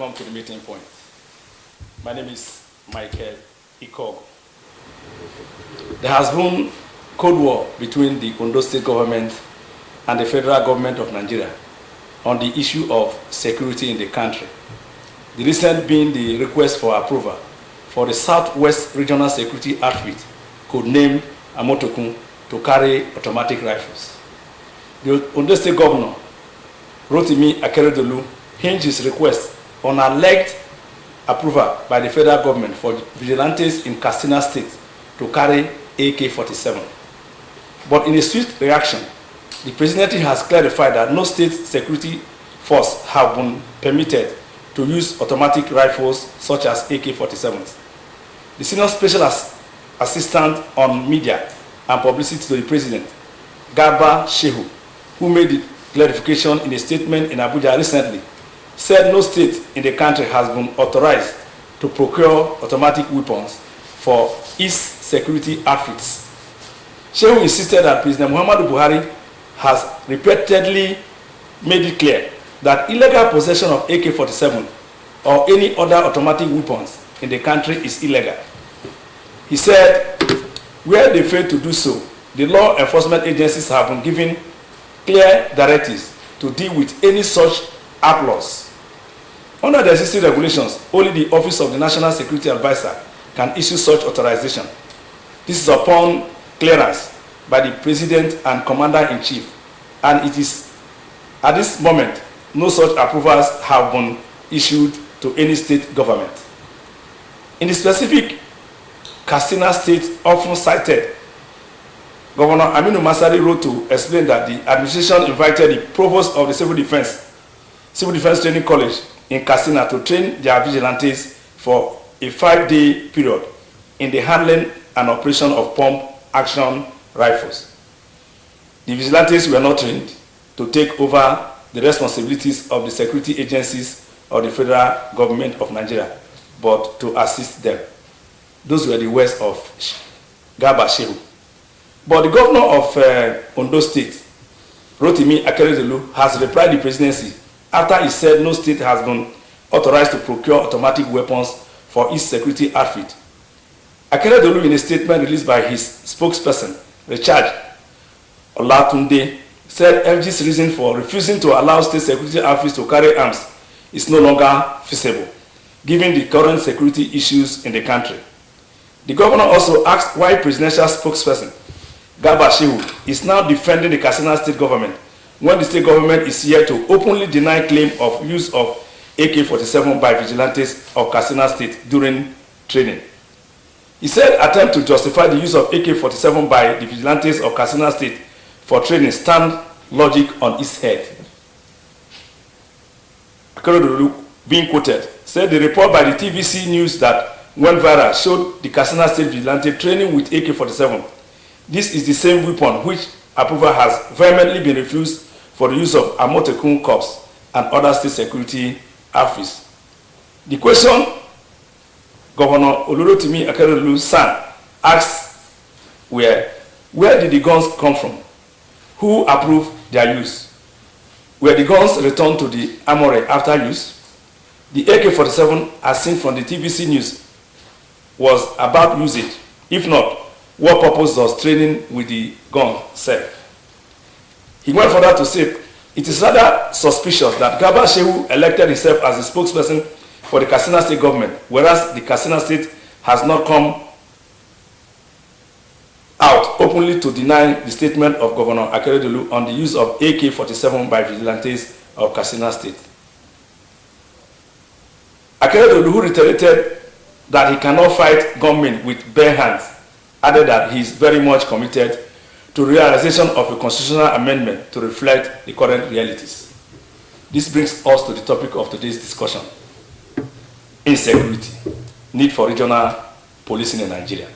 welcome to the meeting point. My name is Michael Ikog. There has been Cold War between the Ondo State government and the federal government of Nigeria on the issue of security in the country. The recent being the request for approval for the Southwest Regional Security Outfit, codenamed Amotokun, to carry automatic rifles. The Ondo State governor, Rotimi Akeredolu, hinged his request on alleged approval by the federal government for vigilantes in Katsina State to carry AK-47. But in a swift reaction, the presidency has clarified that no state security force have been permitted to use automatic rifles such as AK-47s. The senior special assistant on media and publicity to the president, Garba Shehu, who made the clarification in a statement in Abuja recently, said no state in the country has been authorized to procure automatic weapons for its security outfits. Shehu insisted that President Muhammadu Buhari has repeatedly made it clear that illegal possession of AK-47 or any other automatic weapons in the country is illegal. He said, where they fail to do so, the law enforcement agencies have been given clear directives to deal with any such outlaws. Under the existing regulations, only the Office of the National Security Advisor can issue such authorization. This is upon clearance by the President and Commander-in-Chief, and it is at this moment no such approvals have been issued to any state government. In the specific Katsina State often cited, Governor Aminu Masari wrote to explain that the administration invited the provost of the Civil Defense Training College in Katsina to train their vigilantes for a 5-day period in the handling and operation of pump action rifles. The vigilantes were not trained to take over the responsibilities of the security agencies of the federal government of Nigeria, but to assist them. Those were the words of Garba Shehu. But the governor of Ondo State, Rotimi Akeredolu, has replied the presidency after he said no state has been authorized to procure automatic weapons for its security outfit. Akeredolu, in a statement released by his spokesperson, Richard Olatunde, said FG's reason for refusing to allow state security outfits to carry arms is no longer feasible, given the current security issues in the country. The governor also asked why presidential spokesperson Garba Shehu is now defending the Katsina State government when the state government is here to openly deny claim of use of AK-47 by vigilantes of Katsina State during training. He said attempt to justify the use of AK-47 by the vigilantes of Katsina State for training stand logic on its head. Akeredolu, being quoted, said the report by the TVC News that went viral showed the Katsina State vigilante training with AK-47. This is the same weapon which approval has vehemently been refused for the use of Amotekun Corps and other state security outfits. The question Governor Olurotimi Akeredolu's son asked where did the guns come from? Who approved their use? Were the guns returned to the armory after use? The AK-47, as seen from the TVC News, was about usage. If not, what purpose does training with the gun serve? He went further to say, it is rather suspicious that Garba Shehu elected himself as the spokesperson for the Katsina State government, whereas the Katsina State has not come out openly to deny the statement of Governor Akeredolu on the use of AK-47 by vigilantes of Katsina State. Akeredolu, who reiterated that he cannot fight gunmen with bare hands, added that he is very much committed to realization of a constitutional amendment to reflect the current realities. This brings us to the topic of today's discussion: insecurity, need for regional policing in Nigeria.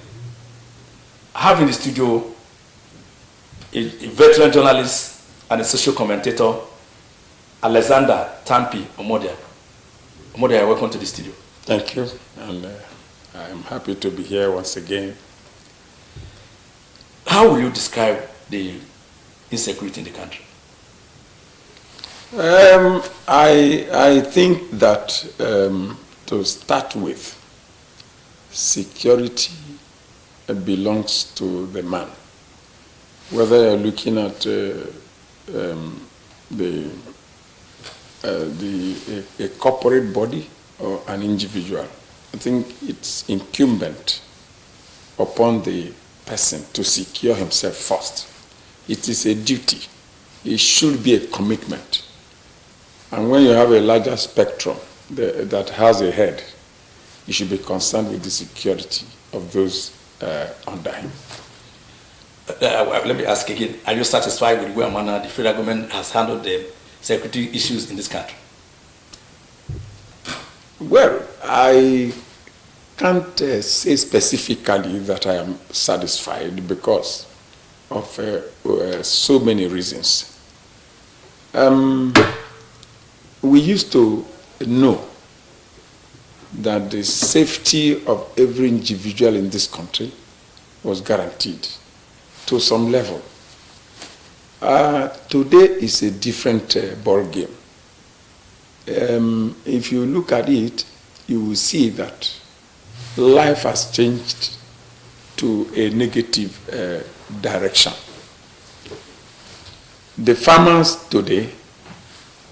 I have in the studio a veteran journalist and a social commentator, Alexander Tampee Omordia. Omordia, welcome to the studio. Thank you, and I'm happy to be here once again. How will you describe the insecurity in the country? I think that to start with, security belongs to the man. Whether you're looking at a corporate body or an individual, I think it's incumbent upon the person to secure himself first. It is a duty. It should be a commitment. And when you have a larger spectrum that has a head, you should be concerned with the security of those under him. Let me ask again, are you satisfied with the way manner the federal government has handled the security issues in this country? Well, I can't say specifically that I am satisfied because of so many reasons. We used to know that the safety of every individual in this country was guaranteed to some level. Today is a different ball game. If you look at it, you will see that life has changed to a negative direction. The farmers today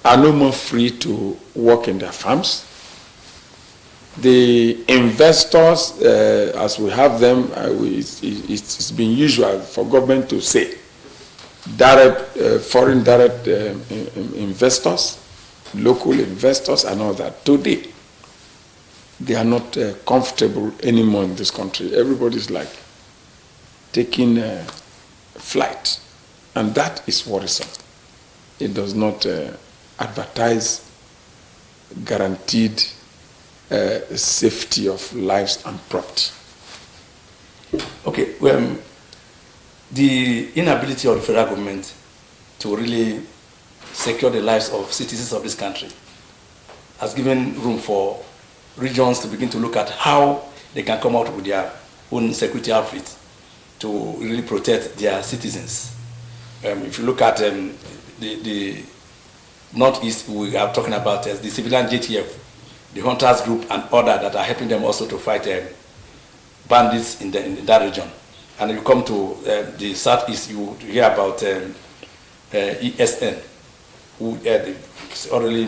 are no more free to work in their farms. The investors, as we have them, it's been usual for government to say foreign direct investors, local investors and all that. Today, they are not comfortable anymore in this country. Everybody's like taking flight, and that is worrisome. It does not advertise guaranteed safety of lives and property. Okay, well, the inability of the federal government to really secure the lives of citizens of this country has given room for regions to begin to look at how they can come out with their own security outfit to really protect their citizens. If you look at the Northeast, we are talking about the civilian JTF, the hunters group and other that are helping them also to fight bandits in that region. And if you come to the Southeast, you hear about ESN, who already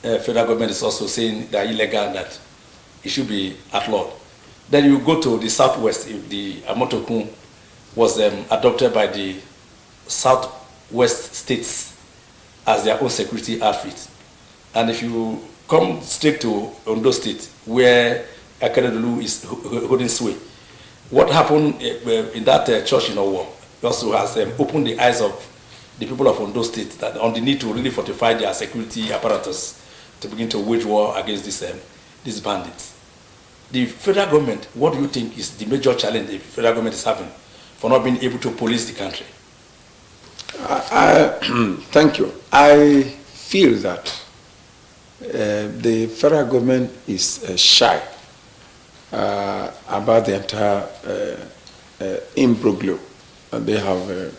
federal government is also saying they are illegal, that it should be outlawed. Then you go to the Southwest, the Amotokun was adopted by the Southwest states as their own security outfit. And if you come straight to Ondo State, where Akeredolu is holding sway, what happened in that church in Owo also has opened the eyes of the people of Ondo State that on the need to really fortify their security apparatus to begin to wage war against these bandits. The federal government, what do you think is the major challenge the federal government is having for not being able to police the country? Thank you. I feel that the federal government is shy about the entire imbroglio they have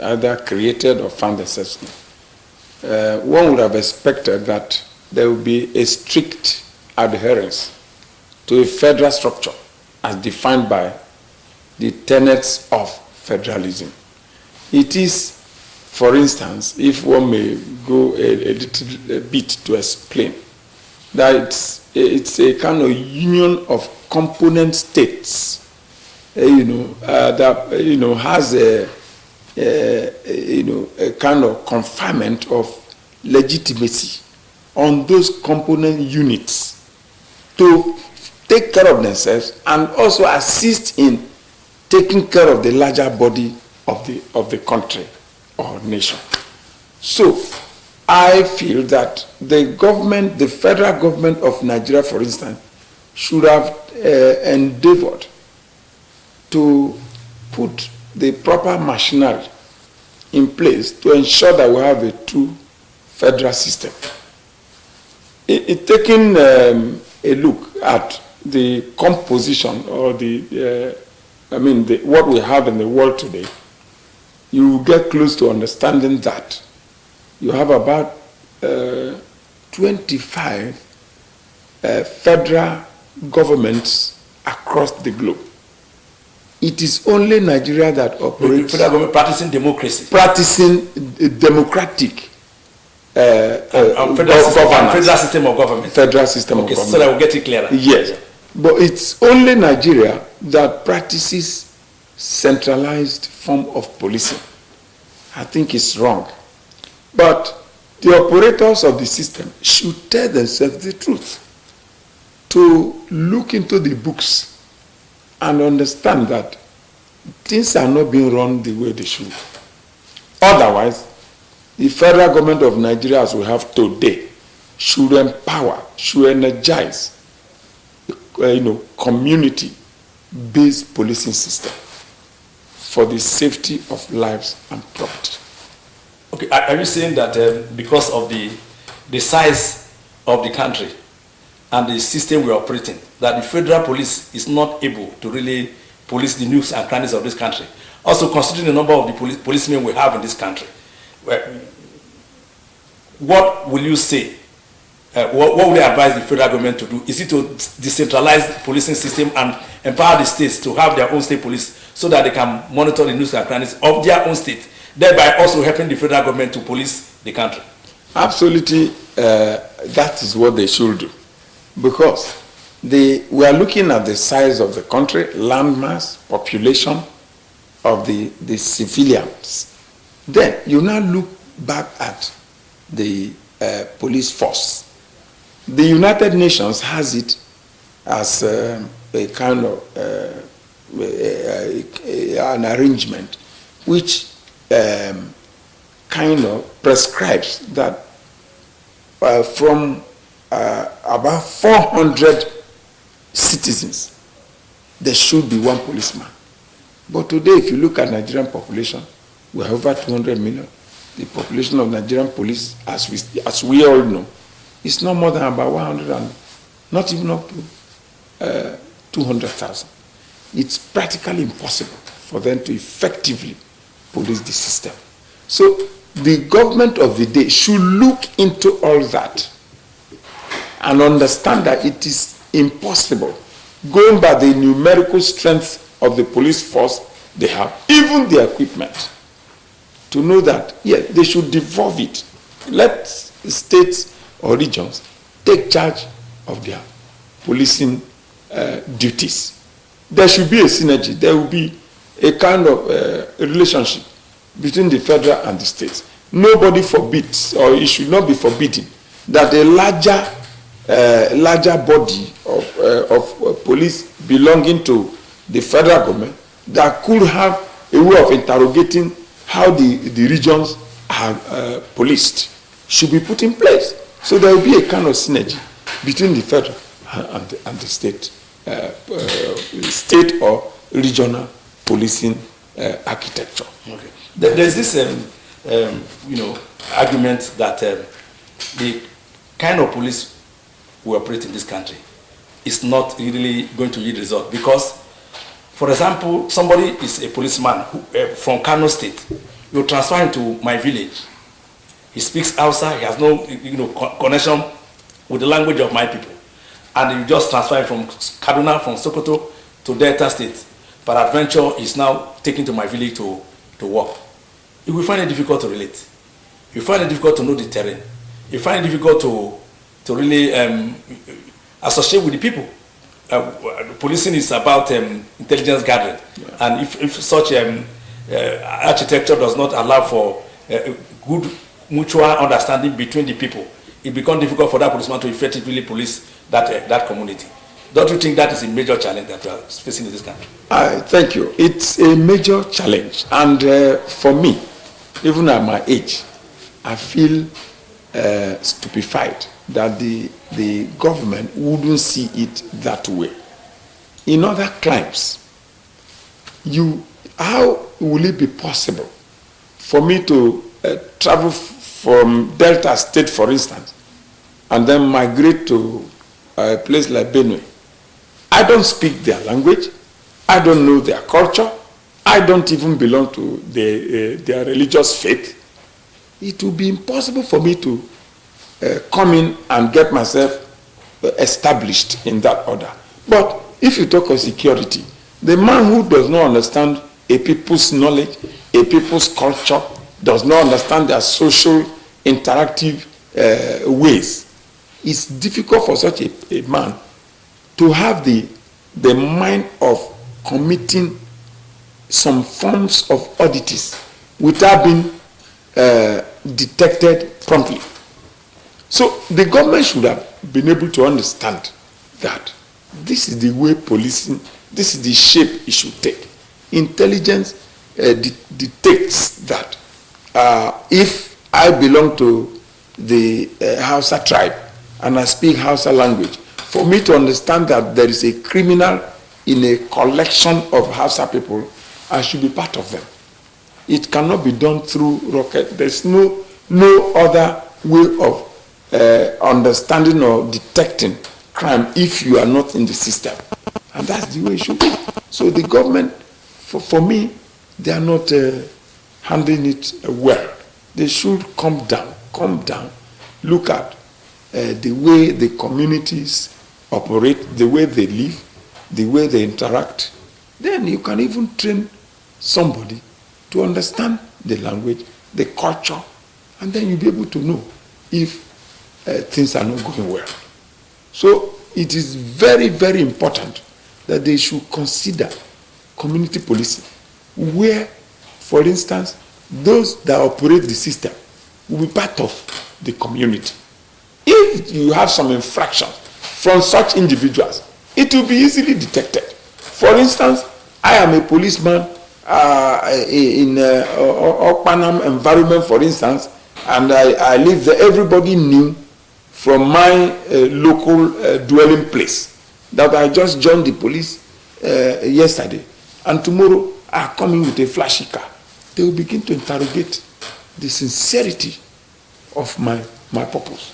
either created or found themselves in. One would have expected that there would be a strict adherence to a federal structure as defined by the tenets of federalism. It is, for instance, if one may go a little bit to explain, that it's a kind of union of component states, that has a kind of confinement of legitimacy on those component units to take care of themselves and also assist in taking care of the larger body of the country or nation. So I feel that the government, the federal government of Nigeria, for instance, should have endeavored to put the proper machinery in place to ensure that we have a true federal system. Taking a look at the composition or what we have in the world today, you get close to understanding that you have about 25 federal governments across the globe. It is only Nigeria that operates federal government practicing democracy, practicing democratic federal system of government. Federal system of government. So that we'll get it clearer. Yes, but it's only Nigeria that practices centralized form of policing. I think it's wrong. But the operators of the system should tell themselves the truth, to look into the books and understand that things are not being run the way they should. Otherwise, the federal government of Nigeria, as we have today, should empower, should energize, community-based policing system for the safety of lives and property. Okay, are you saying that because of the size of the country and the system we're operating, that the federal police is not able to really police the nooks and crannies of this country? Also, considering the number of the policemen we have in this country, what will you say? What would you advise the federal government to do? Is it to decentralize the policing system and empower the states to have their own state police so that they can monitor the nooks and crannies of their own state, thereby also helping the federal government to police the country? Absolutely, that is what they should do. Because we are looking at the size of the country, landmass, population of the civilians. Then you now look back at the police force. The United Nations has it as a kind of an arrangement which kind of prescribes that from about 400 citizens, there should be one policeman. But today, if you look at Nigerian population, we have over 200 million. The population of Nigerian police, as we all know, is not more than about 100 and not even up to 200,000. It's practically impossible for them to effectively police the system. So the government of the day should look into all that and understand that it is impossible, going by the numerical strength of the police force they have, even the equipment, to know that, yes, they should devolve it. Let states or regions take charge of their policing duties. There should be a synergy. There will be a kind of relationship between the federal and the states. Nobody forbids, or it should not be forbidden, that a larger body of police belonging to the federal government that could have a way of interrogating how the regions are policed should be put in place. So there will be a kind of synergy between the federal and the state or regional policing architecture. Okay. There's this argument that the kind of police we operate in this country is not really going to yield result, because, for example, somebody is a policeman from Kano State. You transfer him to my village. He speaks Hausa. He has no connection with the language of my people, and you just transfer him from Kaduna, from Sokoto to Delta State. Peradventure, he's now taken to my village to work. You will find it difficult to relate. You find it difficult to know the terrain. You find it difficult to really associate with the people. Policing is about intelligence gathering, yeah. And if such architecture does not allow for good mutual understanding between the people, it becomes difficult for that policeman to effectively police that community. Don't you think that is a major challenge that we are facing in this country? Thank you. It's a major challenge, and for me, even at my age, I feel stupefied that the government wouldn't see it that way. In other climes, how will it be possible for me to travel from Delta State, for instance, and then migrate to a place like Benue? I don't speak their language. I don't know their culture. I don't even belong to their religious faith. it will be impossible for me to come in and get myself established in that order. But if you talk of security, the man who does not understand a people's knowledge, a people's culture, does not understand their social interactive ways, it's difficult for such a man to have the mind of committing some forms of oddities without being detected promptly. So the government should have been able to understand that this is the way policing, this is the shape it should take. Intelligence detects that if I belong to the Hausa tribe and I speak Hausa language, for me to understand that there is a criminal in a collection of Hausa people, I should be part of them. It cannot be done through rocket. There's no other way of understanding or detecting crime if you are not in the system. And that's the way it should be. So the government, for me, they are not handling it well. They should calm down, look at the way the communities operate, the way they live, the way they interact. Then you can even train somebody to understand the language, the culture, and then you'll be able to know if things are not going well. So it is very, very important that they should consider community policing, where, for instance, those that operate the system will be part of the community. If you have some infraction from such individuals, it will be easily detected. For instance, I am a policeman in Okpanam environment, for instance, and I live there. Everybody knew from my local dwelling place that I just joined the police yesterday, and tomorrow I come in with a flashy car. They will begin to interrogate the sincerity of my purpose.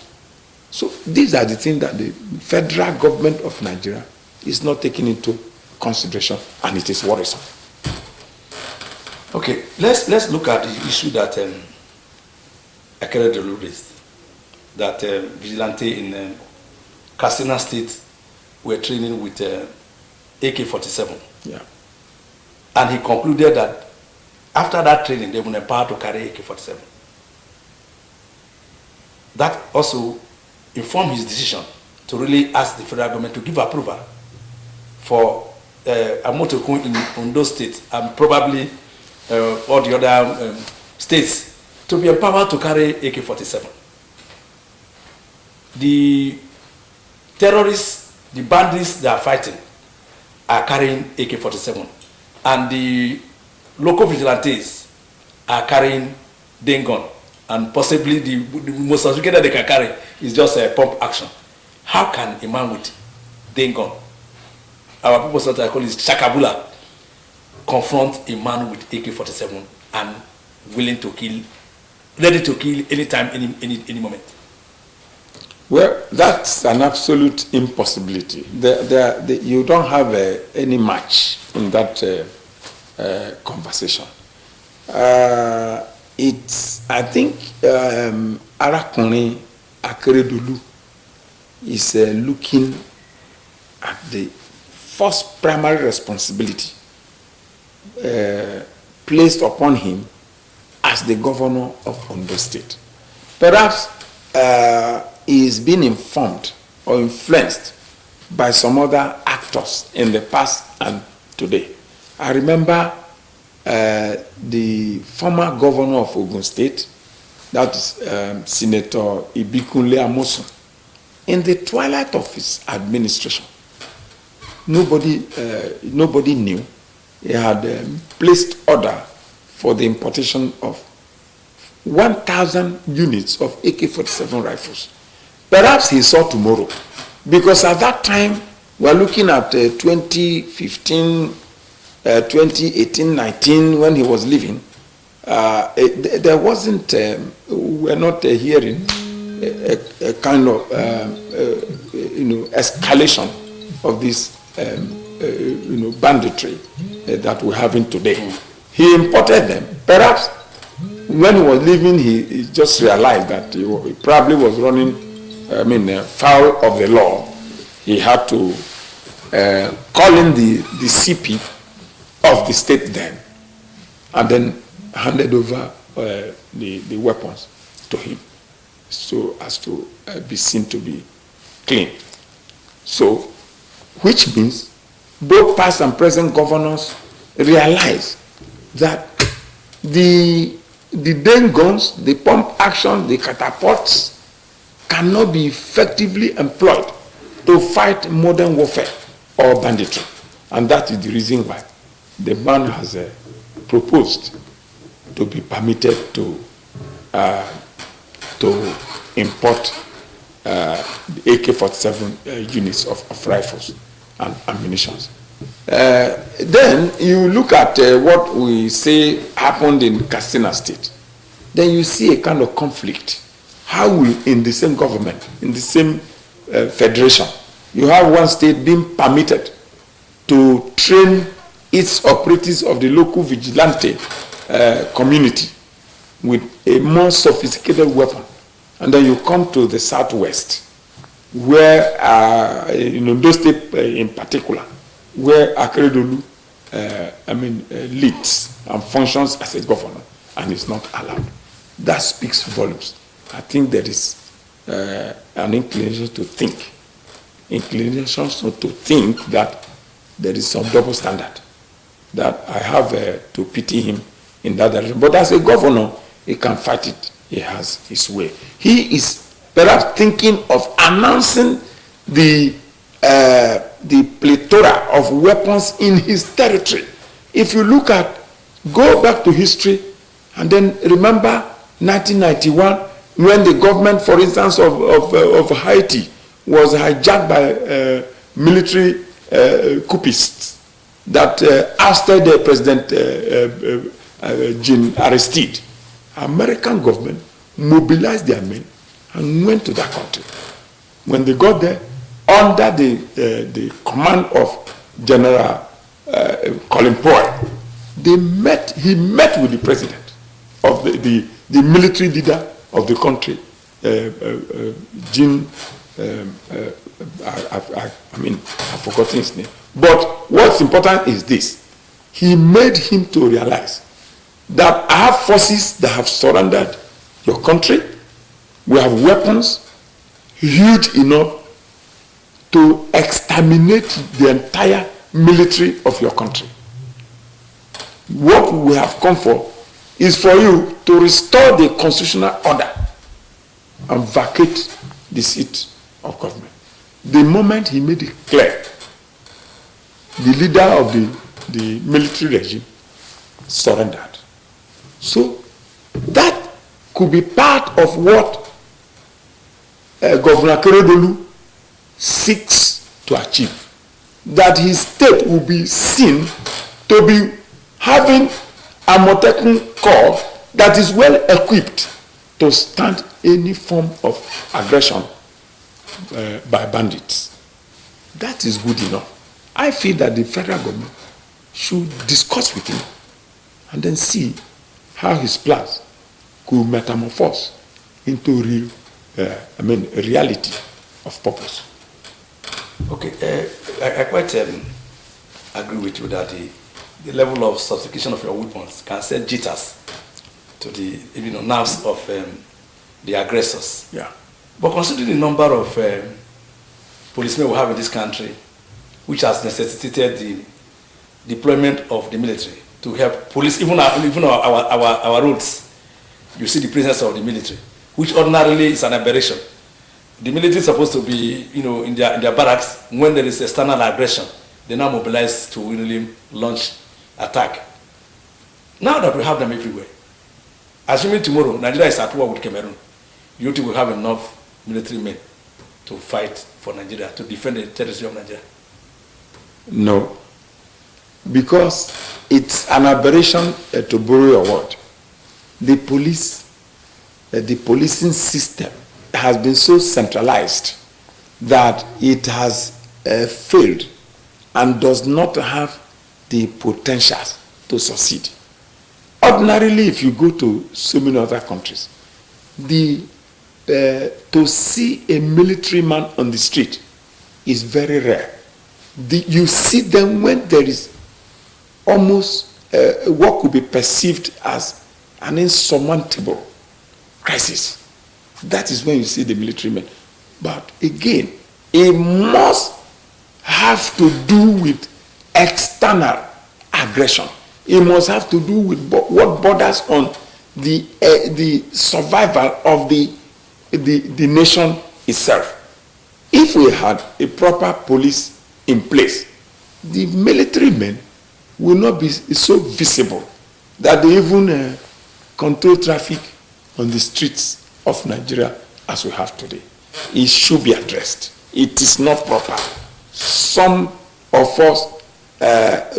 So these are the things that the federal government of Nigeria is not taking into consideration, and it is worrisome. Okay, let's look at the issue that Akeredolu raised, that vigilante in Katsina State were training with AK-47. Yeah. And he concluded that after that training, they were empowered to carry AK-47. That also informed his decision to really ask the federal government to give approval for Amotokun in Ondo State and probably all the other states to be empowered to carry AK-47. The terrorists, the bandits they are fighting are carrying AK-47, and the local vigilantes are carrying dengon, and possibly the most sophisticated they can carry is just a pump action. How can a man with dengon, our people sometimes call it shakabula, confront a man with AK-47 and willing to kill, ready to kill anytime, any moment? Well, that's an absolute impossibility. You don't have any match in that conversation. I think Arakuni Akeredolu is looking at the first primary responsibility placed upon him as the governor of Ondo State. Perhaps he is being informed or influenced by some other actors in the past and today. I remember the former governor of Ogun State, that is Senator Ibikunle Amosun. In the twilight of his administration, nobody knew he had placed order for the importation of 1,000 units of AK-47 rifles. Perhaps he saw tomorrow, because at that time we are looking at 2015, 2018, 19 when he was living. There wasn't, we're not hearing a kind of escalation of this banditry that we're having today. He imported them. Perhaps when he was leaving, he just realized that he probably was running, foul of the law. He had to call in the CP of the state then, and then handed over the weapons to him, so as to be seen to be clean. So, which means both past and present governors realize that the Dane guns, the pump action, the catapults cannot be effectively employed to fight modern warfare or banditry. And that is the reason why the man has proposed to be permitted to import the AK-47 units of rifles and ammunition. Then you look at what we say happened in Katsina State. Then you see a kind of conflict. How will, in the same government, in the same federation, you have one state being permitted to train its operatives of the local vigilante community with a more sophisticated weapon, and then you come to the southwest, where in Ondo State in particular, where Akeredolu leads and functions as a governor and is not allowed. That speaks volumes. I think there is an inclination to think that there is some double standard, that I have to pity him in that direction. But as a governor, he can fight it. He has his way. He is perhaps thinking of announcing the plethora of weapons in his territory. If you go back to history, and then remember 1991, when the government, for instance, of Haiti was hijacked by military coupists that ousted the President Jean Aristide. American government mobilized their men and went to that country. When they got there, under the command of General Colin Powell, he met with the president of the military leader of the country, Jean. I've forgotten his name. But what's important is this: he made him to realize that I have forces that have surrendered your country. We have weapons huge enough to exterminate the entire military of your country. What we have come for is for you to restore the constitutional order and vacate the seat of government. The moment he made it clear, the leader of the military regime surrendered. So that could be part of what Governor Akeredolu seeks to achieve, that his state will be seen to be having a Motekun corps that is well equipped to stand any form of aggression by bandits. That is good enough. I feel that the federal government should discuss with him and then see how his plans could metamorphose into real, reality of purpose. Okay, I quite agree with you that the level of sophistication of your weapons can send jitters to the nerves of the aggressors. Yeah. But considering the number of policemen we have in this country, which has necessitated the deployment of the military to help police, even our roads, you see the presence of the military, which ordinarily is an aberration. The military is supposed to be, in their barracks. When there is external aggression, they now mobilize to really launch attack. Now that we have them everywhere, assuming tomorrow Nigeria is at war with Cameroon, you think we have enough military men to fight for Nigeria, to defend the territory of Nigeria? No, because it's an aberration, to borrow your word. The policing system has been so centralized that it has failed and does not have the potential to succeed. Ordinarily, if you go to so many other countries, to see a military man on the street is very rare. You see them when there is almost what could be perceived as an insurmountable crisis. That is when you see the military men. But again, it must have to do with external aggression. It must have to do with what borders on the survival of the nation itself. If we had a proper police in place, the military men will not be so visible that they even control traffic on the streets of Nigeria as we have today. It should be addressed. It is not proper. Some of us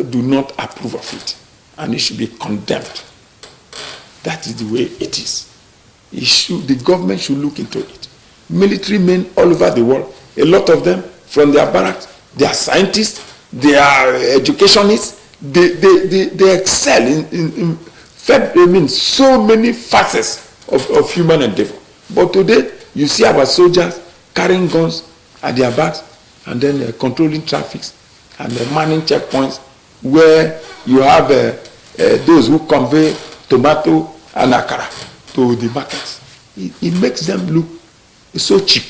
do not approve of it, and it should be condemned. That is the way it is. The government should look into it. Military men all over the world, a lot of them from their barracks, they are scientists, they are educationists, they excel in so many facets of human endeavor. But today, you see our soldiers carrying guns at their backs and then controlling traffic and manning checkpoints where you have those who convey tomato and akara to the markets. It makes them look so cheap,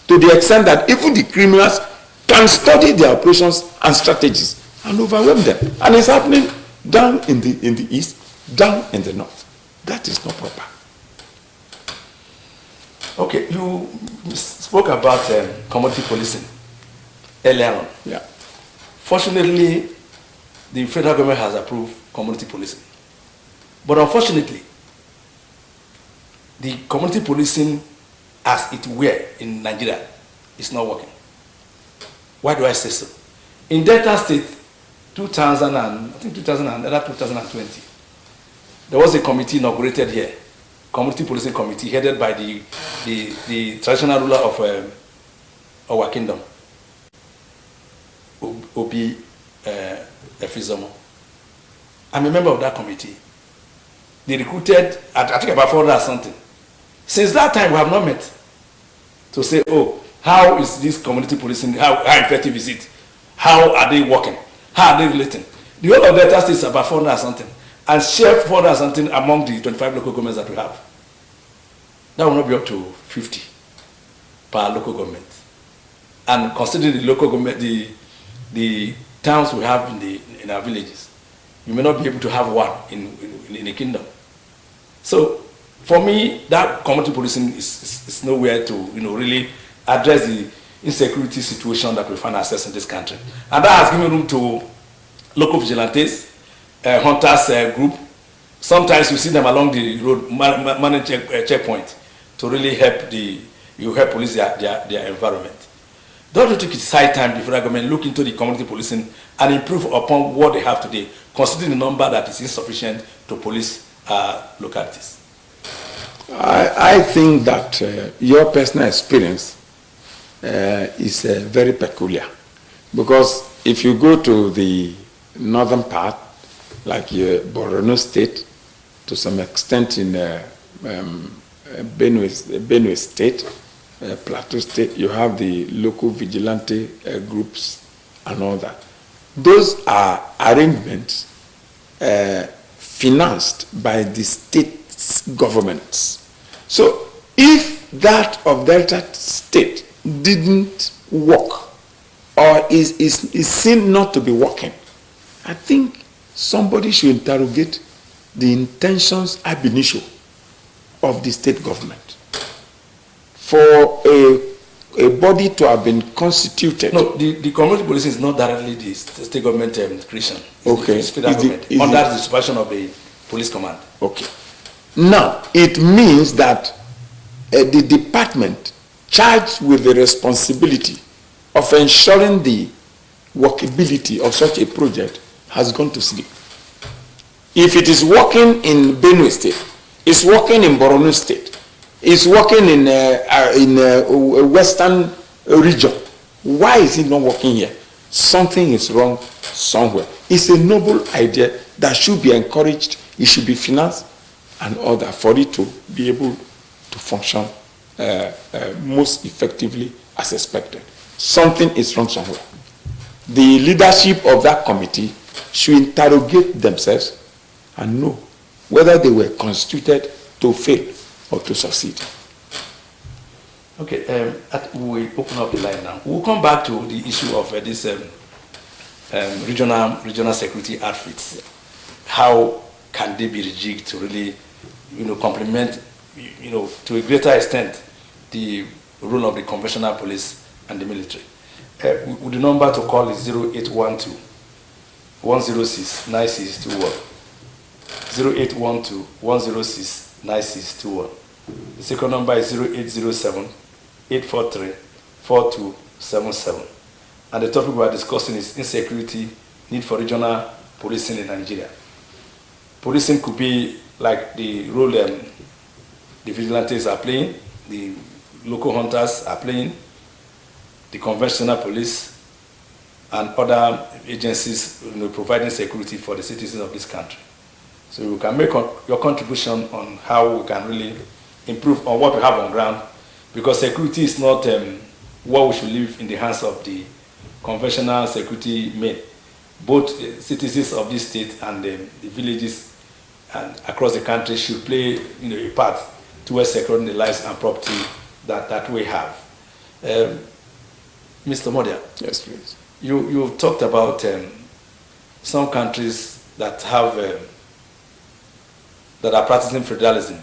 to the extent that even the criminals can study their operations and strategies and overwhelm them. And it's happening down in the east, down in the north. That is not proper. Okay, you spoke about commodity policing earlier on. Yeah. Fortunately, the federal government has approved commodity policing. But unfortunately, the community policing as it were in Nigeria is not working. Why do I say so? In Delta State, 2020, there was a committee inaugurated here, Community Policing Committee, headed by the traditional ruler of our kingdom, Obi Efizomo. I'm a member of that committee. They recruited, I think about 400 or something. Since that time, we have not met to say, oh, how is this community policing, how effective is it? How are they working? How are they relating? The whole of Delta State is about 400 or something, and share 400 or something among the 25 local governments that we have. That will not be up to 50 per local government. And considering the local government, the towns we have in our villages, you may not be able to have one in a kingdom. So, for me, that community policing is nowhere to really address the insecurity situation that we find ourselves in this country. And that has given room to local vigilantes, hunters group. Sometimes you see them along the road manning checkpoint to really help police their environment. Don't you think it's high time the federal government look into the community policing and improve upon what they have today, considering the number that is insufficient to police localities? I think that your personal experience is very peculiar, because if you go to the northern part, like Borno State, to some extent in Benue State, Plateau State, you have the local vigilante groups and all that. Those are arrangements financed by the state governments. So if that of Delta State didn't work or is seen not to be working, I think somebody should interrogate the intentions ab initio of the state government for a body to have been constituted. No, the community policing is not directly the state government creation. Okay. It's federal government under the supervision of the police command. Okay. Now, it means that the department charged with the responsibility of ensuring the workability of such a project has gone to sleep. If it is working in Benue State, it's working in Borno State, it's working in Western region, why is it not working here? Something is wrong somewhere. It's a noble idea that should be encouraged it should be financed and order for it to be able to function most effectively as expected. Something is wrong somewhere. The leadership of that committee should interrogate themselves and know whether they were constituted to fail or to succeed. Okay, we open up the line now. We'll come back to the issue of this regional security outfits. How can they be rejigged to really, complement, to a greater extent, the role of the conventional police and the military? The number to call is 0812 106 9621. 0812 106 9621. The second number is 0807 843 4277. And the topic we are discussing is insecurity, need for regional policing in Nigeria. Policing could be like the role the vigilantes are playing, the local hunters are playing, the conventional police, and other agencies providing security for the citizens of this country. So you can make your contribution on how we can really improve on what we have on ground, because security is not what we should leave in the hands of the conventional security men. Both citizens of this state and the villages and across the country should play a part towards securing the lives and property that we have. Mr. Omordia. Yes, please. You talked about some countries that have that are practicing federalism,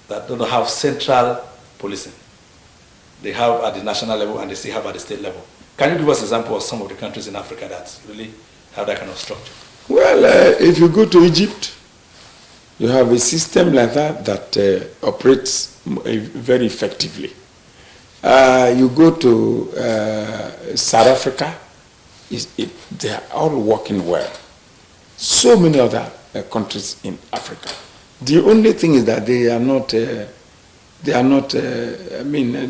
that don't have central policing. They have at the national level and they still have at the state level. Can you give us an example of some of the countries in Africa that really have that kind of structure? Well, if you go to Egypt, you have a system like that operates very effectively. You go to South Africa, they are all working well. So many other countries in Africa. The only thing is that they are not,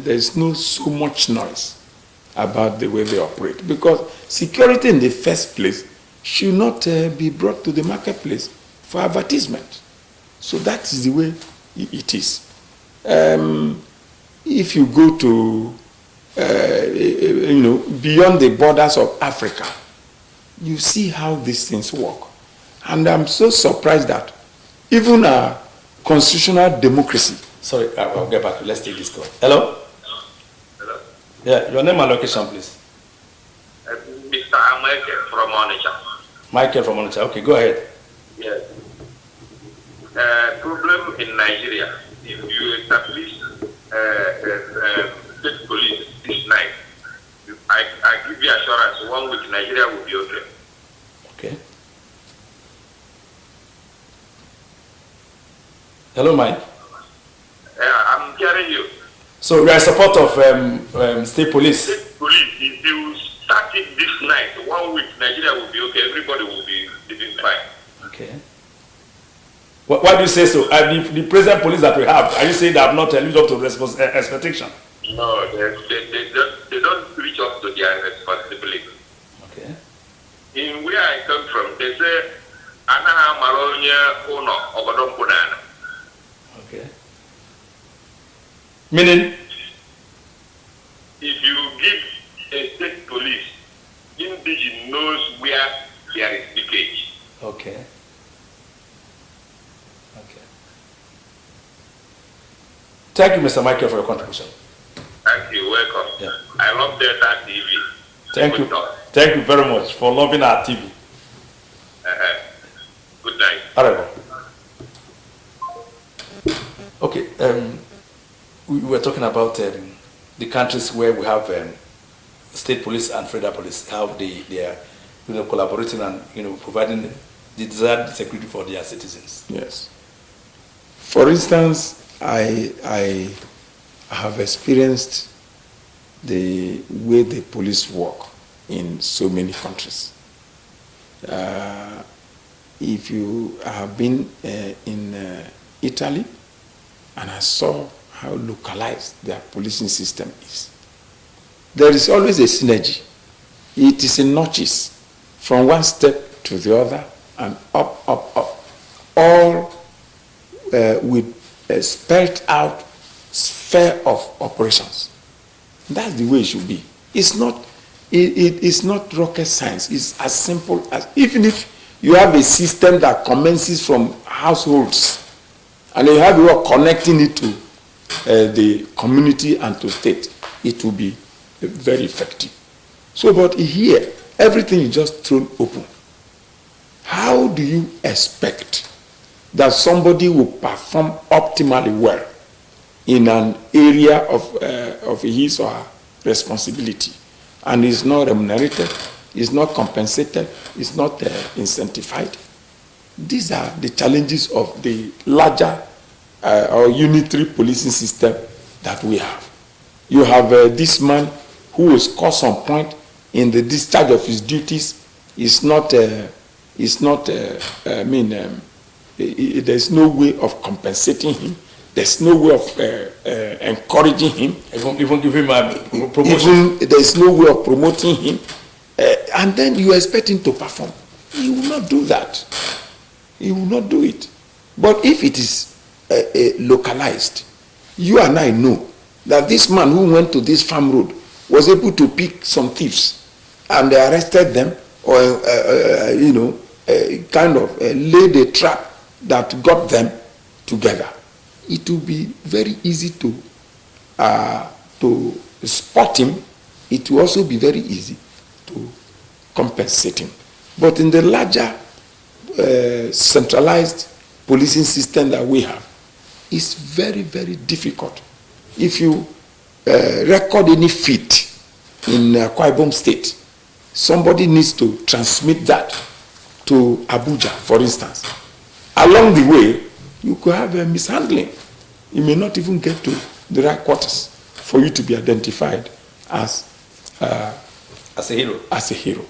there's no so much noise about the way they operate, because security in the first place should not be brought to the marketplace for advertisement. So that is the way it is. If you go to, beyond the borders of Africa, you see how these things work. And I'm so surprised that even our constitutional democracy. Sorry, I'll get back. Let's take this call. Hello? Hello? Yeah, your name and location, please. Mr. Michael from Onitsha. Michael from Onitsha. Okay, go ahead. Yes. Problem in Nigeria, if you establish state police this night, I give you assurance, 1 week Nigeria will be okay. Okay. Hello, Mike. I'm hearing you. So we are in support of state police. State police, if you start it this night, 1 week Nigeria will be okay. Everybody will be living fine. Okay. Why do you say so? The present police that we have, are you saying they have not lived up to expectation? No, they don't reach up to their responsibility. Okay. In where I come from, they say, "Anaha maronya uno ogodom punana." Okay. Meaning? If you give a state police, indigene knows where there is leakage. Okay. Okay. Thank you, Mr. Michael, for your contribution. Thank you. Welcome. Yeah. I love Delta TV. Thank you. Thank you very much for loving our TV. Good night. All right. Okay. We were talking about the countries where we have state police and federal police, how they are collaborating and providing the desired security for their citizens. Yes. For instance, I have experienced the way the police work in so many countries. If you have been in Italy, and I saw how localized their policing system is, there is always a synergy. It is in notches, from one step to the other, and up, up, up. all with a spelled out sphere of operations. That's the way it should be. It's not. It's not rocket science. It's as simple as, even if you have a system that commences from households, and you have a way of connecting it to the community and to state, it will be very effective. So, but here, everything is just thrown open. How do you expect that somebody will perform optimally well in an area of his or her responsibility, and is not remunerated, is not compensated, is not incentivized? These are the challenges of the larger or unitary policing system that we have. You have this man who is caught on point in the discharge of his duties. There's no way of compensating him. There's no way of encouraging him. Even give him a promotion. There's no way of promoting him. And then you expect him to perform. He will not do that. He will not do it. But if it is localized, you and I know that this man who went to this farm road was able to pick some thieves, and they arrested them, or laid a trap that got them together. It will be very easy to spot him. It will also be very easy to compensate him. But in the larger centralized policing system that we have, it's very, very difficult. If you record any feat in Akwa Ibom State, somebody needs to transmit that to Abuja, for instance. Along the way, you could have a mishandling. You may not even get to the right quarters for you to be identified as a hero. As a hero.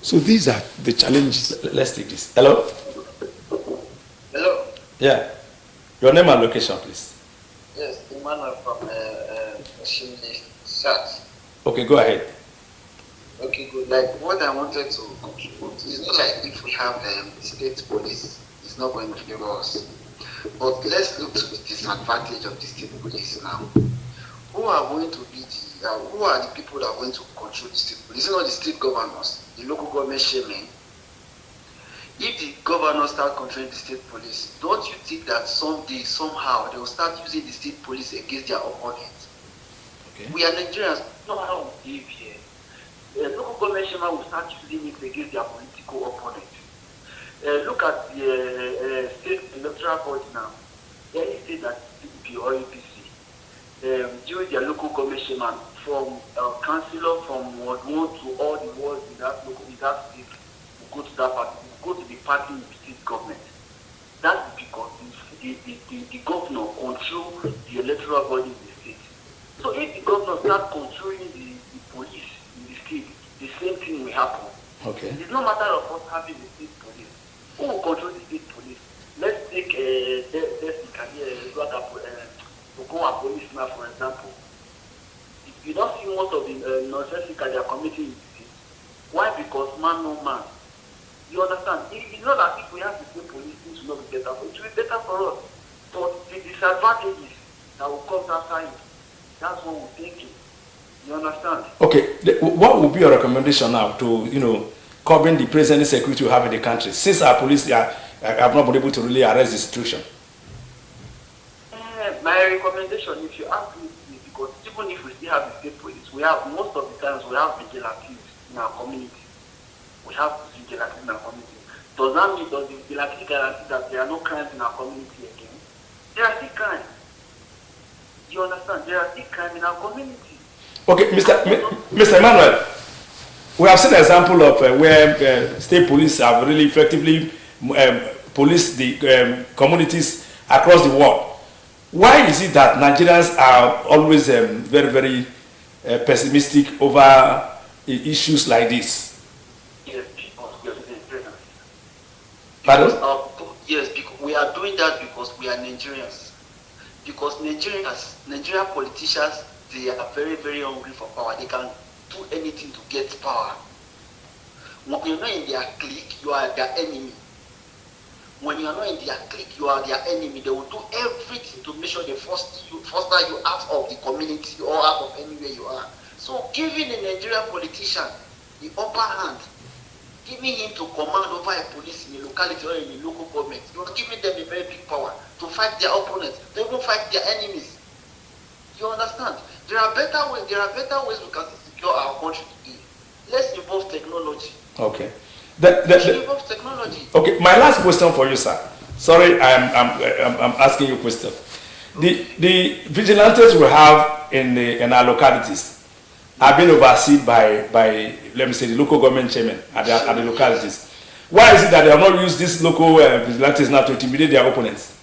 So these are the challenges. Let's take this. Hello? Hello? Yeah. Your name and location, please. Yes, Emmanuel from Shimli South. Okay, go ahead. Okay, good. Like, what I wanted to contribute is not like if we have state police, it's not going to favor us. But let's look to the disadvantage of the state police now. Who are going to be who are the people that are going to control the state police? It's not the state governors, the local government chairmen. If the governors start controlling the state police, don't you think that someday, somehow, they will start using the state police against their opponents? Okay. We are Nigerians, not how we live here. The local government chairman will start using it against their political opponents. Look at the state electoral body now. Any state that PDP or APC, during their local government chairman, from councillor from Ward 1 to all the wards in that state, will go to that party, will go to the party in the state government. That's because the governor controls the electoral body in the state. So if the governor starts controlling the police in the state, the same thing will happen. Okay. It's no matter of us having the state police. Who will control the state police? Let's take Okowa policeman, for example. You don't see most of the nonsense they are committing in the state. Why? Because man no man. You understand? It's not that if we have the state police, things will not be better. It will be better for us. But the disadvantages that will come after it, that's what we're thinking. You understand? Okay. What would be your recommendation now to, curbing the present insecurity we have in the country? Since our police have not been able to really arrest the situation. My recommendation, if you ask me, is because even if we still have the state police, we have most of the times we have vigilantes in our community. We have vigilantes in our community. Does that mean does the vigilante guarantee that there are no crimes in our community again? There are still crimes. You understand? There are still crimes in our community. Okay, Mr. Emmanuel, we have seen an example of where state police have really effectively policed the communities across the world. Why is it that Nigerians are always very, very pessimistic over issues like this? Yes, because Pardon? Yes, because we are doing that because we are Nigerians. Because Nigerian politicians, they are very, very hungry for power. They can do anything to get power. When you're not in their clique, you are their enemy. When you are not in their clique, you are their enemy. They will do everything to make sure they foster you out of the community or out of anywhere you are. So giving a Nigerian politician the upper hand, giving him to command over a police in a locality or in a local government, you are giving them a very big power to fight their opponents, to even fight their enemies. You understand? There are better ways we can secure our country in. Let's involve technology. Okay. Let's involve technology. Okay, my last question for you, sir. Sorry, I'm asking you a question. The vigilantes we have in our localities are being overseen by let me say the local government chairman at the localities. Why is it that they have not used these local vigilantes now to intimidate their opponents?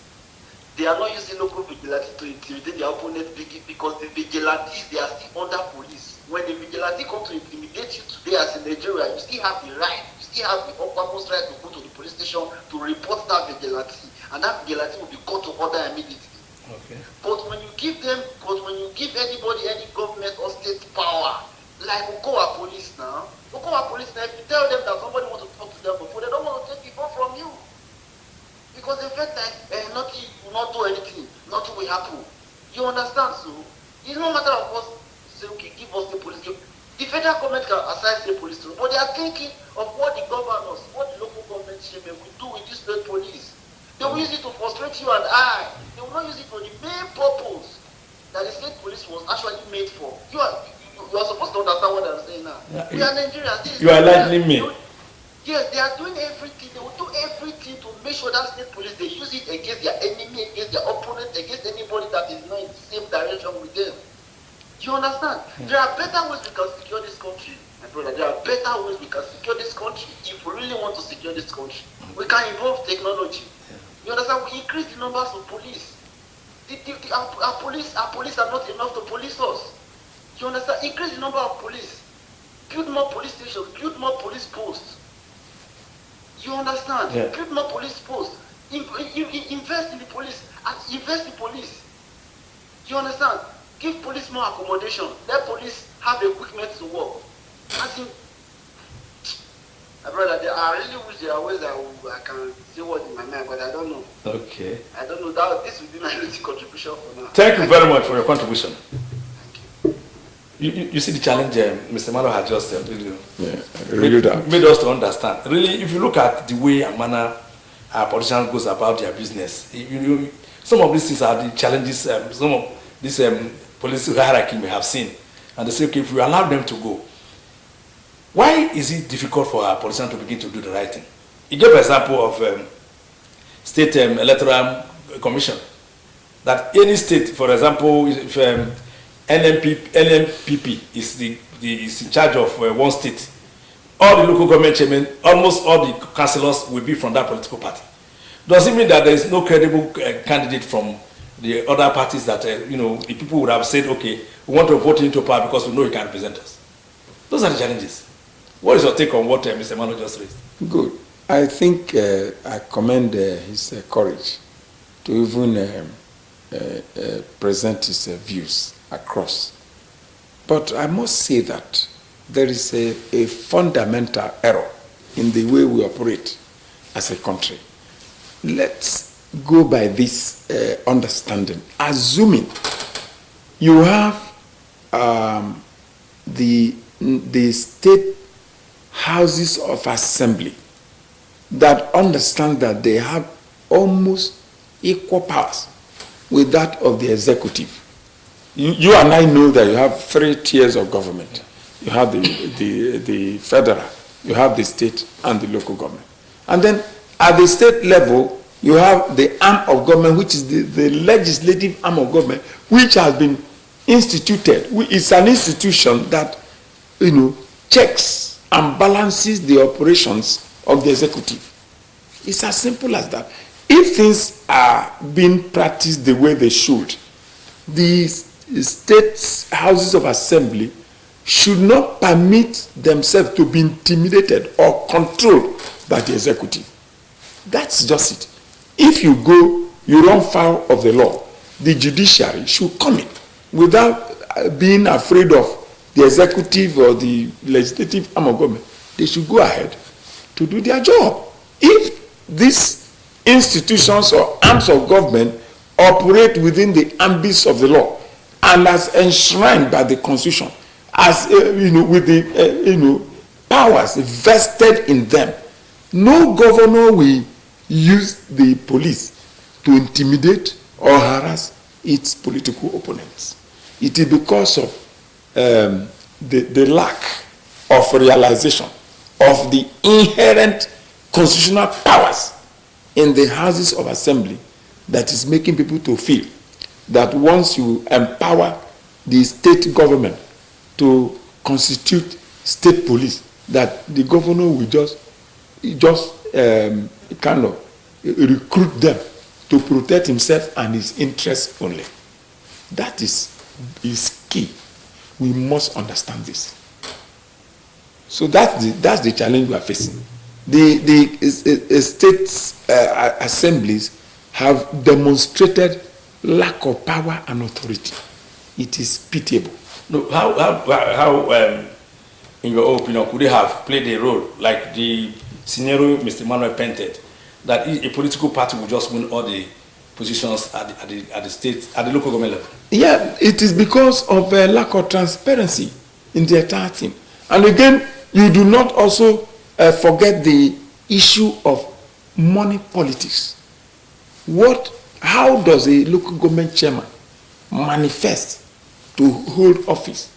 They are not using local vigilantes to intimidate their opponents because the vigilantes, they are still under police. When the vigilante comes to intimidate you today as in Nigeria, you still have the right, you still have the utmost right to go to the police station to report that vigilante, and that vigilante will be called to order immediately. Okay. But when you give anybody, any government or state power, like Okowa police now, if you tell them that somebody wants to talk to them before, they don't want to take the phone from you. Because they felt like nothing will not do anything, nothing will happen. You understand? So it's no matter of us say, okay, give us the police. The federal government can assign the police to, but they are thinking of what the governors, what the local government chairman will do with this state police. They will use it to frustrate you and I. They will not use it for the main purpose that the state police was actually made for. You are supposed to understand what I'm saying now. Yeah, we are Nigerians. You are enlightening me. Yes, they are doing everything. They will do everything to make sure that state police, they use it against their enemy, against their opponent, against anybody that is not in the same direction with them. You understand? There are better ways we can secure this country. My brother, there are better ways we can secure this country. If we really want to secure this country, we can involve technology. You understand? We increase the numbers of police. Our police are not enough to police us. You understand? Increase the number of police. Build more police stations. Build more police posts. You understand? Yeah. Build more police posts. Invest in the police. Invest in police. You understand? Give police more accommodation. Let police have equipment to work. My brother, I really wish there are ways that I can say what's in my mind, but I don't know. Okay. I don't know. That this will be my little contribution for now. Thank you very much for your contribution. You see the challenge Mr. Mano had just made us to understand. Really, if you look at the way and manner our politicians goes about their business, some of these things are the challenges, some of this political hierarchy we have seen. And they say, okay, if we allow them to go, why is it difficult for our politicians to begin to do the right thing? He gave an example of state electoral commission. That any state, for example, if NMPP is in charge of one state, all the local government chairmen, almost all the councillors will be from that political party. Does it mean that there is no credible candidate from the other parties that the people would have said, okay, we want to vote into power because we know he can represent us? Those are the challenges. What is your take on what Mr. Mano just raised? Good. I think I commend his courage to even present his views across. But I must say that there is a fundamental error in the way we operate as a country. Let's go by this understanding. Assuming you have the state houses of assembly that understand that they have almost equal powers with that of the executive. You and I know that you have 3 tiers of government. You have the federal, you have the state, and the local government. And then at the state level, you have the arm of government, which is the legislative arm of government, which has been instituted. It's an institution that checks and balances the operations of the executive. It's as simple as that. If things are being practiced the way they should, the state houses of assembly should not permit themselves to be intimidated or controlled by the executive. That's just it. If you go, you run foul of the law, the judiciary should come in without being afraid of the executive or the legislative arm of government. They should go ahead to do their job. If this institutions or arms of government operate within the ambits of the law and as enshrined by the Constitution, as with the powers vested in them. No governor will use the police to intimidate or harass its political opponents. It is because of the lack of realization of the inherent constitutional powers in the houses of assembly that is making people to feel that once you empower the state government to constitute state police, that the governor will just kind of recruit them to protect himself and his interests only. That is key. We must understand this. So that's the challenge we are facing. The state assemblies have demonstrated lack of power and authority. It is pitiable. No, how in your opinion, could they have played a role like the scenario Mr. Manuel painted, that a political party will just win all the positions at the local government level? Yeah, it is because of a lack of transparency in the entire thing. And again, you do not also forget the issue of money politics. How does a local government chairman manifest to hold office?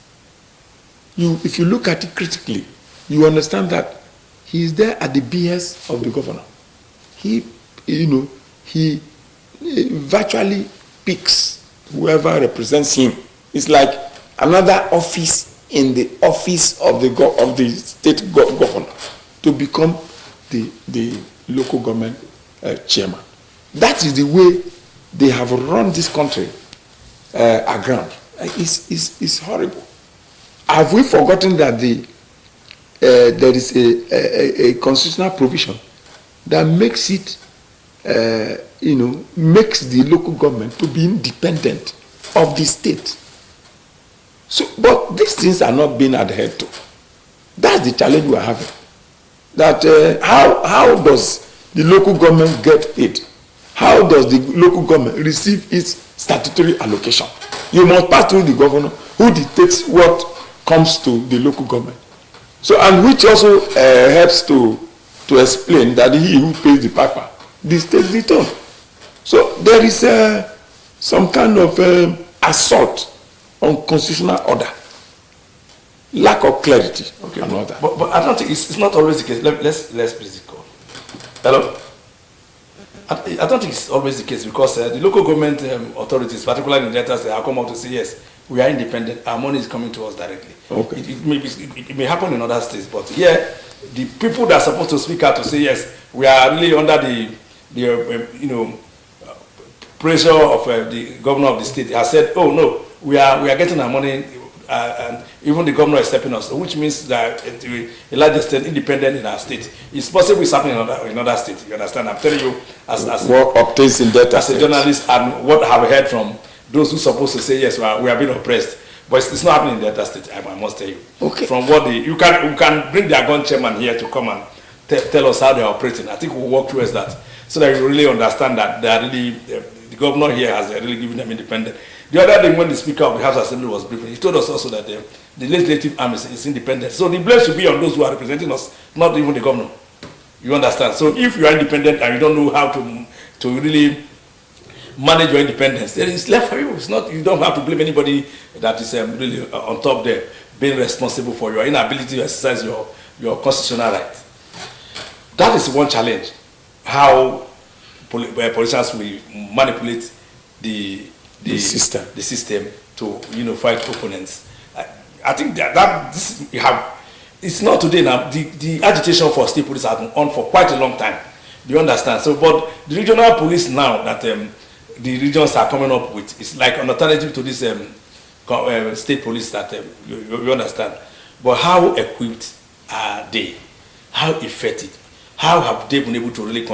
If you look at it critically, you understand that he is there at the behest of the governor. He virtually picks whoever represents him. It's like another office in the office of the state governor to become the local government chairman. That is the way they have run this country aground. It's horrible. Have we forgotten that there is a constitutional provision that makes it, makes the local government to be independent of the state? So, but these things are not being adhered to. That's the challenge we are having. That how does the local government get paid? How does the local government receive its statutory allocation? You must pass through the governor, who dictates what comes to the local government. So, and which also helps to explain that he who pays the piper, the state return. So there is some kind of assault on constitutional order, lack of clarity, okay, and all that. But I don't think it's not always the case. Let's please call. Hello. I don't think it's always the case, because the local government authorities, particularly in Delta State, have come out to say, yes, we are independent, our money is coming to us directly. Okay. It may happen in other states, but here, the people that are supposed to speak out to say, yes, we are really under the pressure of the governor of the state, has said, oh no, we are getting our money, and even the governor is stepping us, which means that a large extent independent in our state. It's possible it's happening in other states. You understand? I'm telling you, as what obtains in Delta as a journalist, and what I have heard from those who are supposed to say, yes, we are being oppressed. But it's not happening in Delta State, I must tell you. Okay. From what you can bring their gun chairman here to come and tell us how they are operating. I think we'll work towards that, so that you really understand that they are really, the governor here has really given them independence. The other day, when the Speaker of the House Assembly was briefing, he told us also that the legislative arm is independent. So the blame should be on those who are representing us, not even the governor. You understand? So if you are independent and you don't know how to really manage your independence, then it's left for you. It's not, you don't have to blame anybody that is really on top there, being responsible for your inability to exercise your constitutional right. That is one challenge, how politicians will manipulate the system to fight opponents. I think it's not today now. The agitation for state police has been on for quite a long time. Do you understand? So, but the regional police now that the regions are coming up with, it's like an alternative to this state police that you understand. But how equipped are they? How effective? How have they been able to really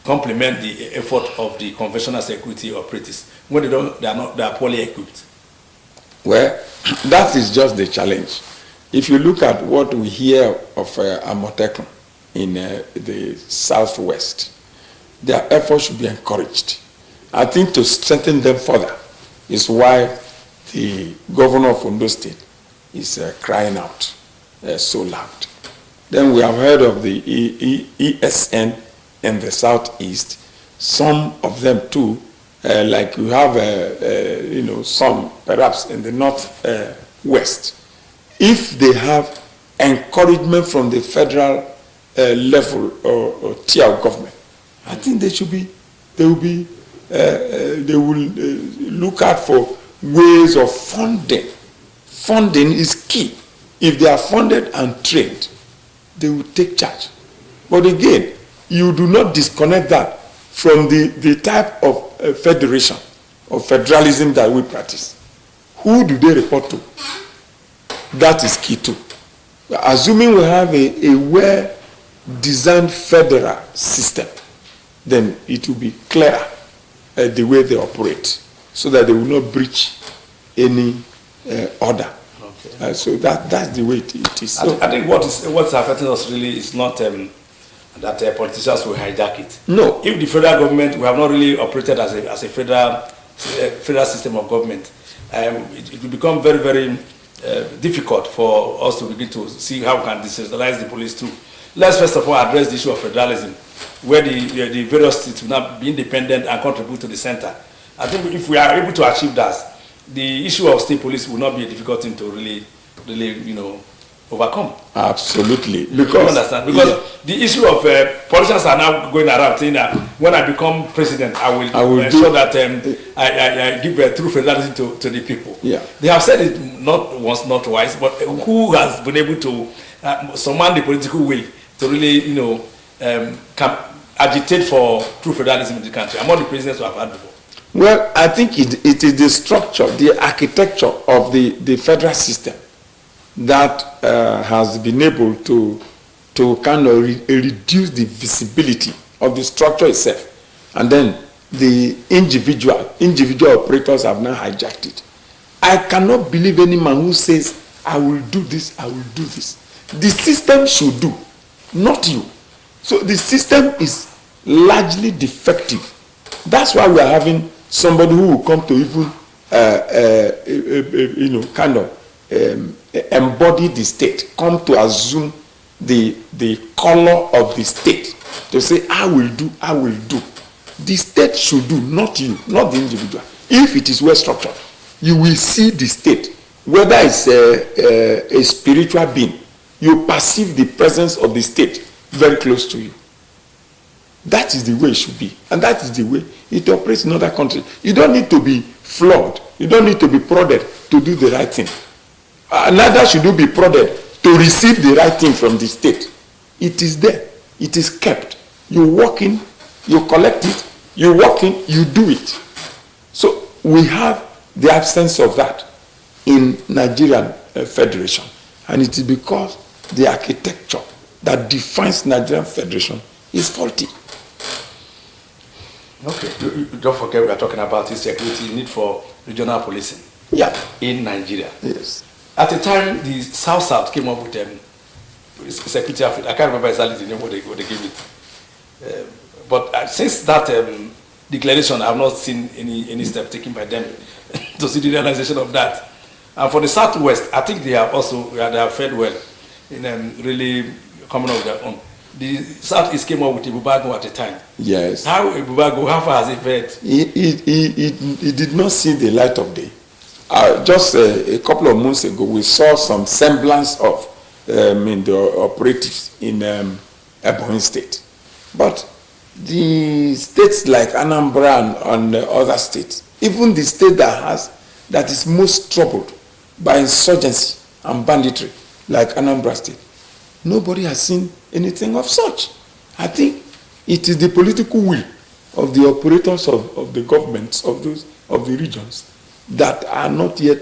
complement the effort of the conventional security operatives when they are poorly equipped? Well, that is just the challenge. If you look at what we hear of Amotekun in the southwest, their efforts should be encouraged. I think to strengthen them further is why the governor of Ondo State is crying out so loud. Then we have heard of the ESN in the southeast. Some of them too, like you have, some perhaps in the northwest. If they have encouragement from the federal level or tier of government, I think they will look out for ways of funding. Funding is key. If they are funded and trained, they will take charge. But again, you do not disconnect that from the type of federation or federalism that we practice. Who do they report to? That is key too. Assuming we have a well-designed federal system, then it will be clearer the way they operate, so that they will not breach any order. Okay. So that's the way it is. So, I think what's affecting us really is not that politicians will hijack it. No. If the federal government, we have not really operated as a federal system of government, it will become very, very difficult for us to begin to see how we can decentralize the police too. Let's first of all address the issue of federalism, where the various states will now be independent and contribute to the center. I think if we are able to achieve that, the issue of state police will not be a difficult thing to really overcome. Absolutely. Because you understand? Because the issue of politicians are now going around saying that when I become president, I will ensure that I give true federalism to the people. Yeah. They have said it not once, not twice, but who has been able to summon the political will to really, agitate for true federalism in the country among the presidents who have had before? Well, I think it is the structure, the architecture of the federal system that has been able to kind of reduce the visibility of the structure itself. And then the individual operators have now hijacked it. I cannot believe any man who says, I will do this, I will do this. The system should do, not you. So the system is largely defective. That's why we are having somebody who will come to even, embody the state, come to assume the color of the state, to say, I will do. The state should do, not you, not the individual. If it is well structured, you will see the state, whether it's a spiritual being, you perceive the presence of the state very close to you. That is the way it should be, and that is the way it operates in other countries. You don't need to be flogged, you don't need to be prodded to do the right thing. Neither should you be prodded to receive the right thing from the state. It is there, it is kept. You walk in, you collect it, you walk in, you do it. So we have the absence of that in Nigerian Federation, and it is because the architecture that defines Nigerian Federation is faulty. Okay, don't forget we are talking about insecurity, need for regional policing. Yeah. In Nigeria. Yes. At the time, the South came up with security outfit. I can't remember exactly the name what they gave it. But since that declaration, I have not seen any step taken by them to see the realization of that. And for the Southwest, I think they have fared well in really coming up with their own. The Southeast came up with Ibubago at the time. Yes. How far has it fared? It did not see the light of day. Just a couple of months ago, we saw some semblance of the operatives in Ebonyi State. But the states like Anambra and other states, even the state that is most troubled by insurgency and banditry, like Anambra State, nobody has seen anything of such. I think it is the political will of the operators of the governments of the regions that are not yet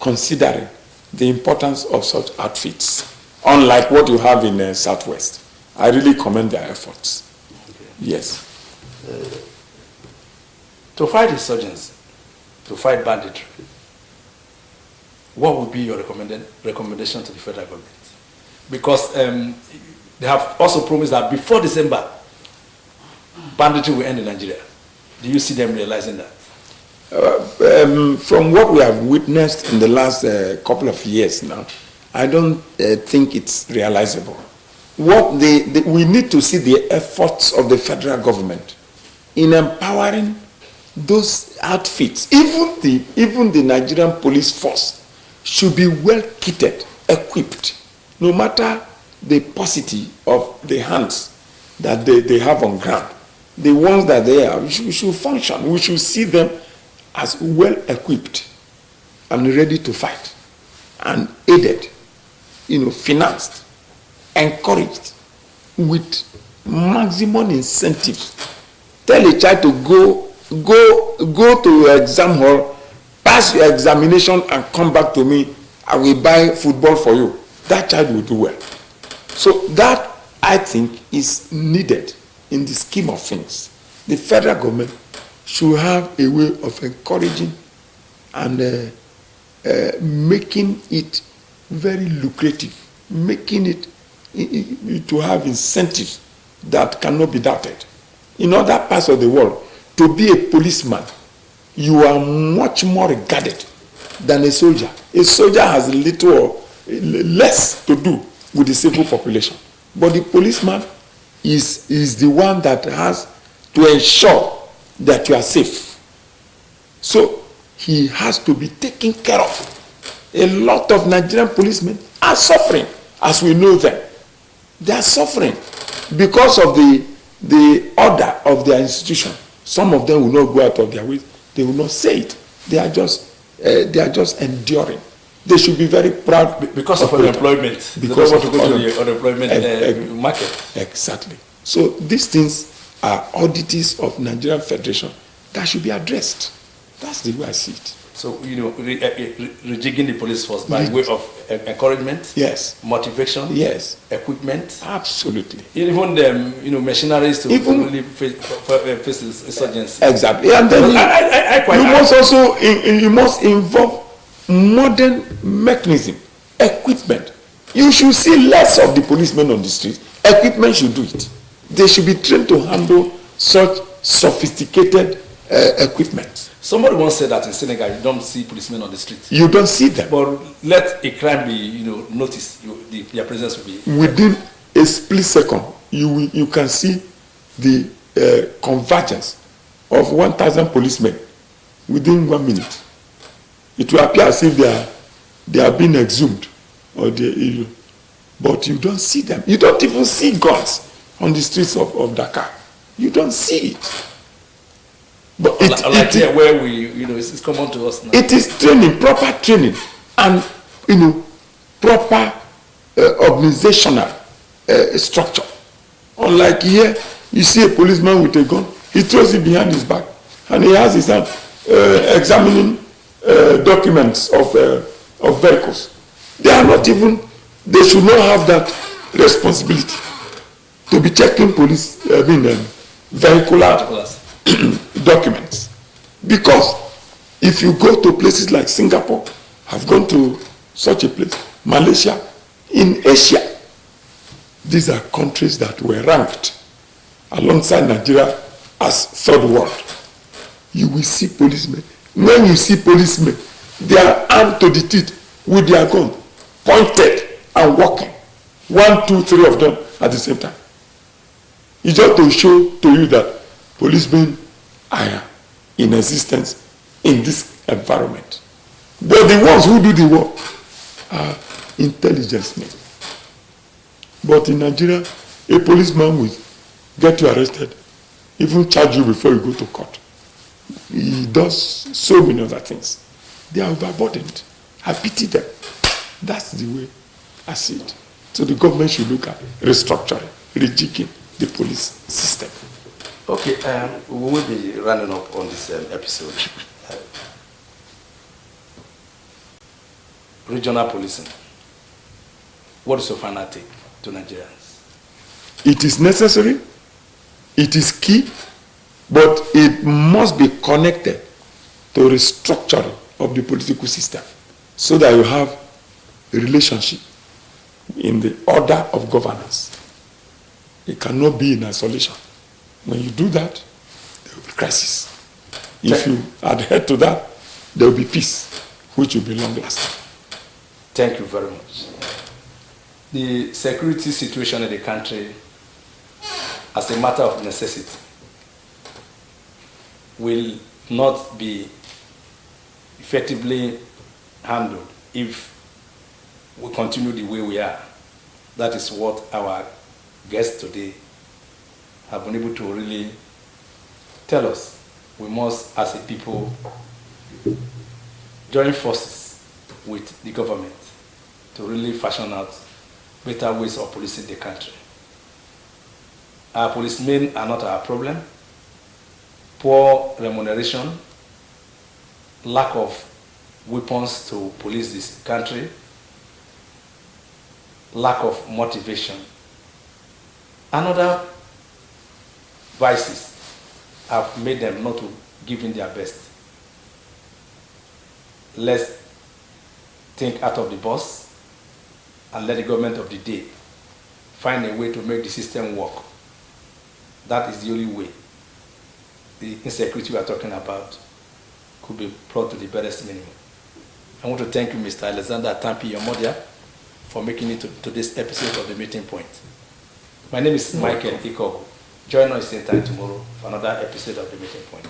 considering the importance of such outfits, unlike what you have in Southwest. I really commend their efforts. Okay. Yes. To fight insurgency, to fight banditry, what would be your recommendation to the federal government? Because they have also promised that before December, banditry will end in Nigeria? Do you see them realizing that? From what we have witnessed in the last couple of years now, I don't think it's realizable. What we need to see the efforts of the federal government in empowering those outfits. Even the Nigerian police force should be well kitted, equipped, no matter the paucity of the hands that they have on ground. The ones that they are, we should function. We should see them as well equipped and ready to fight, and aided, financed, encouraged with maximum incentives. Tell a child to go to your exam hall, pass your examination, and come back to me. I will buy football for you. That child will do well. So that, I think, is needed in the scheme of things. The federal government should have a way of encouraging and making it very lucrative, making it to have incentives that cannot be doubted. In other parts of the world, to be a policeman, you are much more regarded than a soldier. A soldier has little or less to do with the civil population. But the policeman is the one that has to ensure that you are safe. So he has to be taken care of. A lot of Nigerian policemen are suffering, as we know them. They are suffering because of the order of their institution. Some of them will not go out of their way. They will not say it. They are just enduring. They should be very proud. Because of unemployment. Because they don't want to go to the unemployment market. Exactly. So these things are oddities of Nigerian Federation that should be addressed. That's the way I see it. So, rejigging the police force by way of encouragement, yes, motivation, yes, equipment, absolutely. Even the machineries to really face insurgency. Exactly, and then you must involve modern mechanism, equipment. You should see less of the policemen on the street. Equipment should do it. They should be trained to handle such sophisticated equipment. Somebody once said that in Senegal you don't see policemen on the street. You don't see them. But let a crime be, noticed, their presence will be within a split second. You can see the convergence of 1,000 policemen within 1 minute. It will appear as if they are being exhumed, but you don't see them. You don't even see guns on the streets of Dakar. You don't see it. But where it's common to us now. It is training, proper training, and proper organizational structure. Unlike here, you see a policeman with a gun, he throws it behind his back, and he has his hand examining documents of vehicles. They are not even. They should not have that responsibility to be checking vehicular documents. Because if you go to places like Singapore, I've gone to such a place, Malaysia, in Asia, these are countries that were ranked alongside Nigeria as third world. You will see policemen. When you see policemen, they are armed to the teeth with their gun, pointed and walking. 1, 2, 3 of them at the same time. It's just to show to you that policemen are in existence in this environment. But the ones who do the work are intelligence men. But in Nigeria, a policeman will get you arrested, even charge you before you go to court. He does so many other things. They are overburdened. I pity them. That's the way I see it. So the government should look at restructuring, rejigging the police system. Okay, we will be running up on this episode. Regional policing. What is your final take to Nigerians? It is necessary, it is key, but it must be connected to restructuring of the political system so that you have a relationship in the order of governance. It cannot be in isolation. When you do that, there will be crisis. If you adhere to that, there will be peace, which will be long-lasting. Thank you very much. The security situation in the country, as a matter of necessity, will not be effectively handled if we continue the way we are. That is what our guests today have been able to really tell us. We must, as a people, join forces with the government to really fashion out better ways of policing the country. Our policemen are not our problem. Poor remuneration, lack of weapons to police this country, lack of motivation, and other vices have made them not to give in their best. Let's think out of the box and let the government of the day find a way to make the system work. That is the only way the insecurity we are talking about could be brought to the barest minimum. I want to thank you, Mr. Alexander Tampee Omordia, for making it to this episode of The Meeting Point. My name is Michael Ikogo. Join us same time tomorrow for another episode of The Meeting Point.